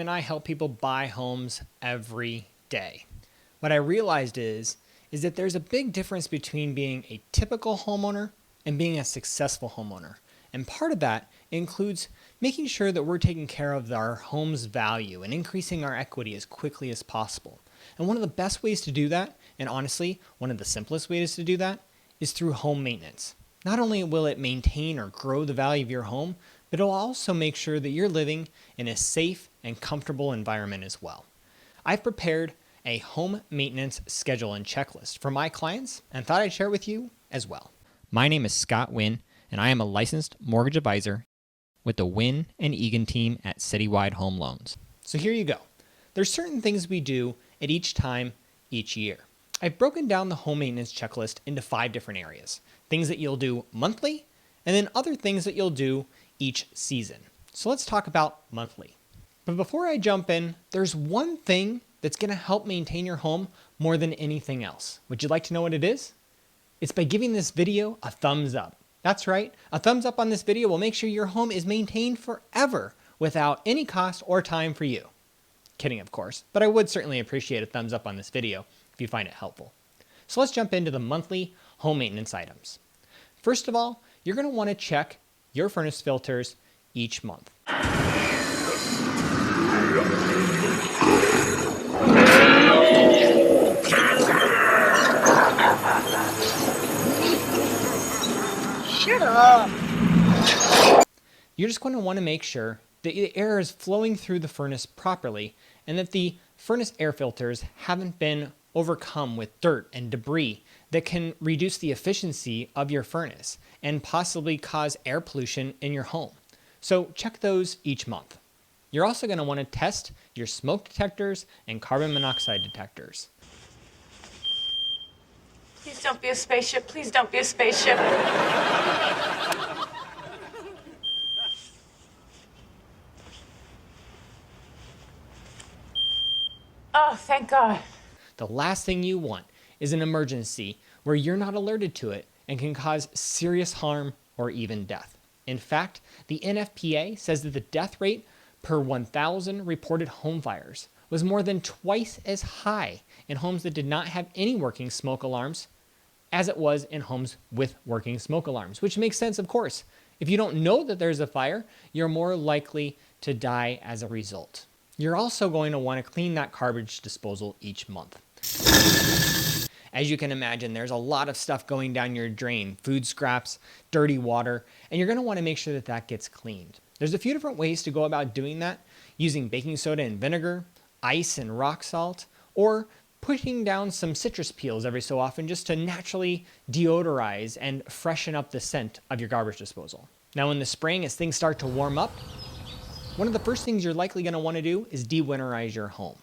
And I help people buy homes every day. What I realized is that there's a big difference between being a typical homeowner and being a successful homeowner. And part of that includes making sure that we're taking care of our home's value and increasing our equity as quickly as possible. And one of the best ways to do that, and honestly, one of the simplest ways to do that, is through home maintenance. Not only will it maintain or grow the value of your home, but it'll also make sure that you're living in a safe and comfortable environment as well. I've prepared a home maintenance schedule and checklist for my clients and thought I'd share it with you as well. My name is Scott Wynn, and I am a licensed mortgage advisor with the Wynn and Egan team at Citywide Home Loans. So here you go. There's certain things we do at each time each year. I've broken down the home maintenance checklist into 5 different areas. Things that you'll do monthly, and then other things that you'll do each season. So let's talk about monthly. But before I jump in, there's one thing that's going to help maintain your home more than anything else. Would you like to know what it is? It's by giving this video a thumbs up. That's right, a thumbs up on this video will make sure your home is maintained forever without any cost or time for you. Kidding, of course, but I would certainly appreciate a thumbs up on this video if you find it helpful. So let's jump into the monthly home maintenance items. First of all, you're going to want to check your furnace filters each month. Shut up! You're just going to want to make sure that the air is flowing through the furnace properly and that the furnace air filters haven't been overcome with dirt and debris that can reduce the efficiency of your furnace and possibly cause air pollution in your home. So check those each month. You're also going to want to test your smoke detectors and carbon monoxide detectors. Please don't be a spaceship. Please don't be a spaceship. Oh, thank God. The last thing you want is an emergency where you're not alerted to it and can cause serious harm or even death. In fact, the NFPA says that the death rate per 1,000 reported home fires was more than twice as high in homes that did not have any working smoke alarms as it was in homes with working smoke alarms, which makes sense, of course. If you don't know that there's a fire, you're more likely to die as a result. You're also going to want to clean that garbage disposal each month. As you can imagine, there's a lot of stuff going down your drain, food scraps, dirty water, and you're going to want to make sure that that gets cleaned. There's a few different ways to go about doing that, using baking soda and vinegar, ice and rock salt, or putting down some citrus peels every so often just to naturally deodorize and freshen up the scent of your garbage disposal. Now in the spring, as things start to warm up, one of the first things you're likely going to want to do is de-winterize your home.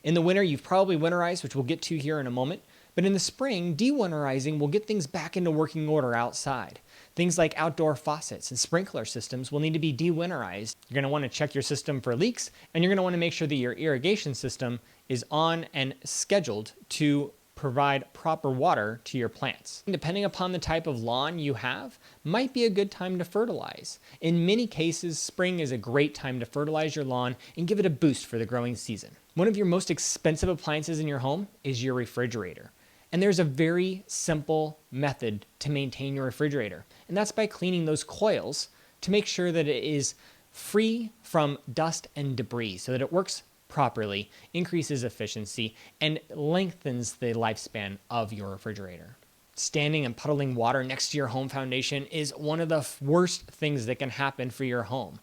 In the winter, you've probably winterized, which we'll get to here in a moment. But in the spring, de-winterizing will get things back into working order outside. Things like outdoor faucets and sprinkler systems will need to be de-winterized. You're going to want to check your system for leaks, and you're going to want to make sure that your irrigation system is on and scheduled to provide proper water to your plants. Depending upon the type of lawn you have, might be a good time to fertilize. In many cases, spring is a great time to fertilize your lawn and give it a boost for the growing season. One of your most expensive appliances in your home is your refrigerator. And there's a very simple method to maintain your refrigerator, and that's by cleaning those coils to make sure that it is free from dust and debris so that it works properly, increases efficiency, and lengthens the lifespan of your refrigerator. Standing and puddling water next to your home foundation is one of the worst things that can happen for your home.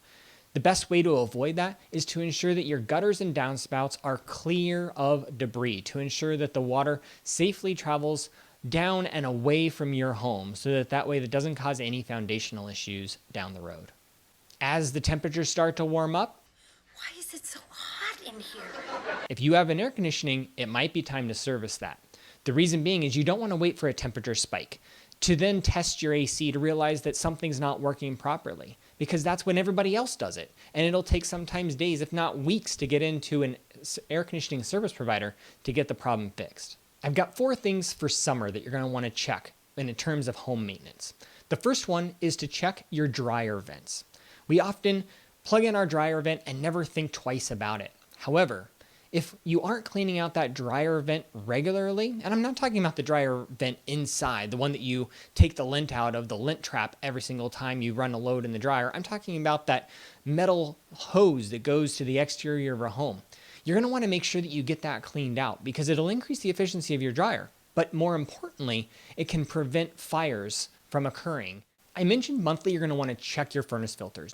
The best way to avoid that is to ensure that your gutters and downspouts are clear of debris, to ensure that the water safely travels down and away from your home so that way that doesn't cause any foundational issues down the road. As the temperatures start to warm up, Why is it so hot in here? if you have an air conditioning, it might be time to service that. The reason being is you don't want to wait for a temperature spike to then test your AC to realize that something's not working properly, because that's when everybody else does it. And it'll take sometimes days, if not weeks, to get into an air conditioning service provider to get the problem fixed. I've got 4 things for summer that you're going to want to check in terms of home maintenance. The first one is to check your dryer vents. We often plug in our dryer vent and never think twice about it. However, if you aren't cleaning out that dryer vent regularly, and I'm not talking about the dryer vent inside, the one that you take the lint out of, the lint trap every single time you run a load in the dryer. I'm talking about that metal hose that goes to the exterior of a home. You're going to want to make sure that you get that cleaned out because it'll increase the efficiency of your dryer. But more importantly, it can prevent fires from occurring. I mentioned monthly you're going to want to check your furnace filters.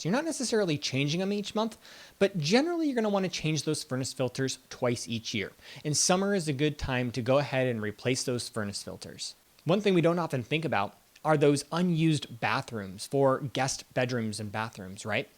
You're not necessarily changing them each month, but generally you're going to want to change those furnace filters twice each year. And summer is a good time to go ahead and replace those furnace filters. One thing we don't often think about are those unused bathrooms for guest bedrooms and bathrooms, right?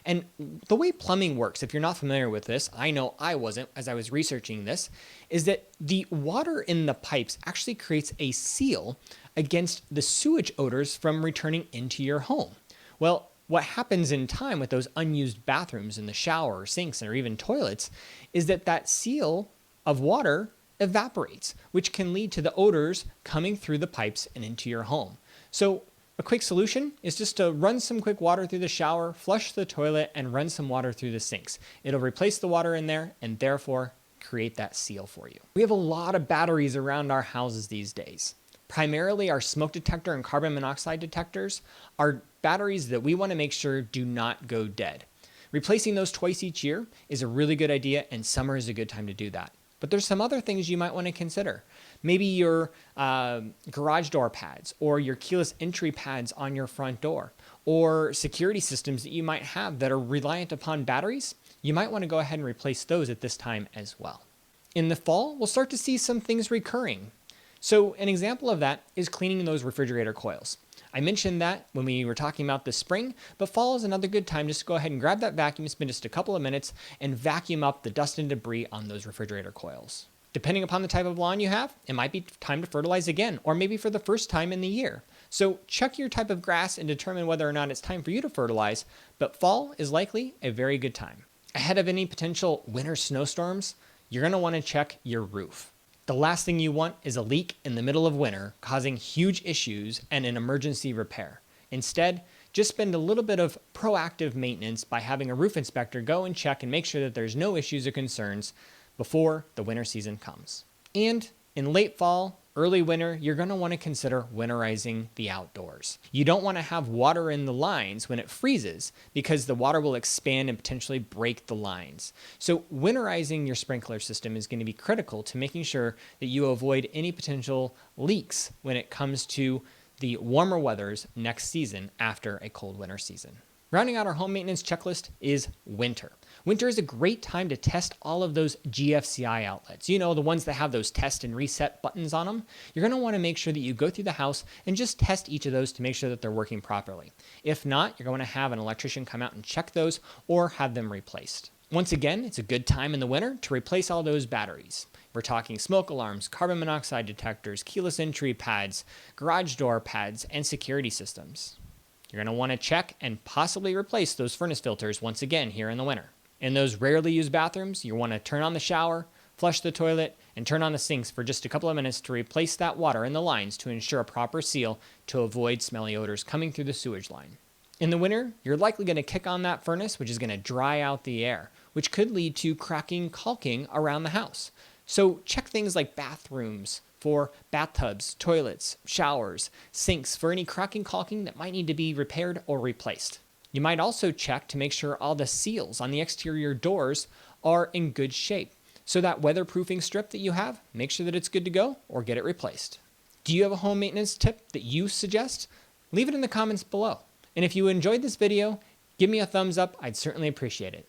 And the way plumbing works, if you're not familiar with this, I know I wasn't as I was researching this, is that the water in the pipes actually creates a seal against the sewage odors from returning into your home. Well, what happens in time with those unused bathrooms in the shower, sinks, or even toilets is that that seal of water evaporates, which can lead to the odors coming through the pipes and into your home. So a quick solution is just to run some quick water through the shower, flush the toilet, and run some water through the sinks. It'll replace the water in there and therefore create that seal for you. We have a lot of batteries around our houses these days. Primarily our smoke detector and carbon monoxide detectors are batteries that we want to make sure do not go dead. Replacing those twice each year is a really good idea, and summer is a good time to do that. But there's some other things you might want to consider. Maybe your garage door pads or your keyless entry pads on your front door or security systems that you might have that are reliant upon batteries. You might want to go ahead and replace those at this time as well. In the fall, we'll start to see some things recurring. So an example of that is cleaning those refrigerator coils. I mentioned that when we were talking about the spring, but fall is another good time just to go ahead and grab that vacuum, spend just a couple of minutes, and vacuum up the dust and debris on those refrigerator coils. Depending upon the type of lawn you have, it might be time to fertilize again, or maybe for the first time in the year. So check your type of grass and determine whether or not it's time for you to fertilize, but fall is likely a very good time. Ahead of any potential winter snowstorms, you're going to want to check your roof. The last thing you want is a leak in the middle of winter causing huge issues and an emergency repair. Instead, just spend a little bit of proactive maintenance by having a roof inspector go and check and make sure that there's no issues or concerns before the winter season comes. And in late fall, early winter, you're going to want to consider winterizing the outdoors. You don't want to have water in the lines when it freezes because the water will expand and potentially break the lines. So winterizing your sprinkler system is going to be critical to making sure that you avoid any potential leaks when it comes to the warmer weathers next season after a cold winter season. Rounding out our home maintenance checklist is winter. Winter is a great time to test all of those GFCI outlets. You know, the ones that have those test and reset buttons on them. You're going to want to make sure that you go through the house and just test each of those to make sure that they're working properly. If not, you're going to have an electrician come out and check those or have them replaced. Once again, it's a good time in the winter to replace all those batteries. We're talking smoke alarms, carbon monoxide detectors, keyless entry pads, garage door pads, and security systems. You're going to want to check and possibly replace those furnace filters once again here in the winter. In those rarely used bathrooms, you want to turn on the shower, flush the toilet, and turn on the sinks for just a couple of minutes to replace that water in the lines to ensure a proper seal to avoid smelly odors coming through the sewage line. In the winter, you're likely going to kick on that furnace, which is going to dry out the air, which could lead to cracking caulking around the house. So check things like bathrooms for bathtubs, toilets, showers, sinks for any cracking caulking that might need to be repaired or replaced. You might also check to make sure all the seals on the exterior doors are in good shape. So that weatherproofing strip that you have, make sure that it's good to go or get it replaced. Do you have a home maintenance tip that you suggest? Leave it in the comments below. And if you enjoyed this video, give me a thumbs up. I'd certainly appreciate it.